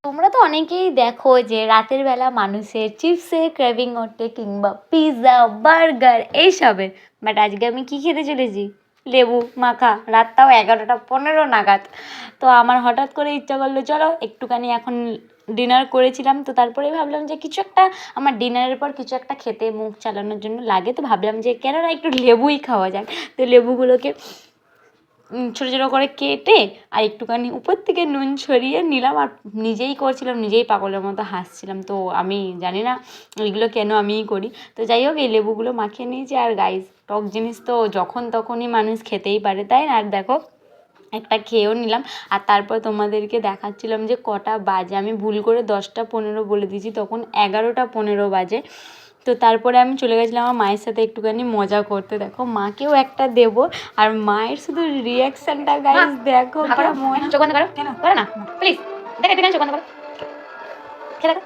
তোমরা তো অনেকেই দেখো যে রাতের বেলা মানুষের চিপসের ক্রেভিং ওঠে কিংবা পিৎজা বার্গার এইসবের, বাট আজকে আমি কি খেতে চলেছি? লেবু মাখা, রাতটাও 11:15 নাগাদ। তো আমার হঠাৎ করে ইচ্ছা করলো চলো একটুখানি, এখন ডিনার করেছিলাম তো তারপরে ভাবলাম যে কিছু একটা আমার ডিনারের পর কিছু একটা খেতে মুখ চালানোর জন্য লাগে, তো ভাবলাম যে কেন না একটু লেবুই খাওয়া যাক। তো লেবুগুলোকে ছোটো ছোটো করে কেটে আর একটুখানি উপর থেকে নুন ছড়িয়ে নিলাম, আর নিজেই করছিলাম, নিজেই পাগলের মতো হাসছিলাম। তো আমি জানি না এগুলো কেন আমিই করি। তো যাই হোক, এই লেবুগুলো মাখিয়ে নিয়েছি। আর গাইস, টক জিনিস তো যখন তখনই মানুষ খেতেই পারে, তাই না? আর দেখো একটা খেয়েও নিলাম। আর তারপর তোমাদেরকে দেখাচ্ছিলাম যে কটা বাজে। আমি ভুল করে 10:15 বলে দিয়েছি, তখন 11:15 বাজে। তো তারপরে আমি চলে গেছিলাম আমার মায়ের সাথে একটুখানি মজা করতে। দেখো মাকেও একটা দেবো, আর মায়ের শুধু রিয়াকশানটা গাইস দেখো কেমন। চোখ বন্ধ করো, কেন করো না প্লিজ, দেখো একটুখানি চোখ বন্ধ করো, খেয়ে দেখো।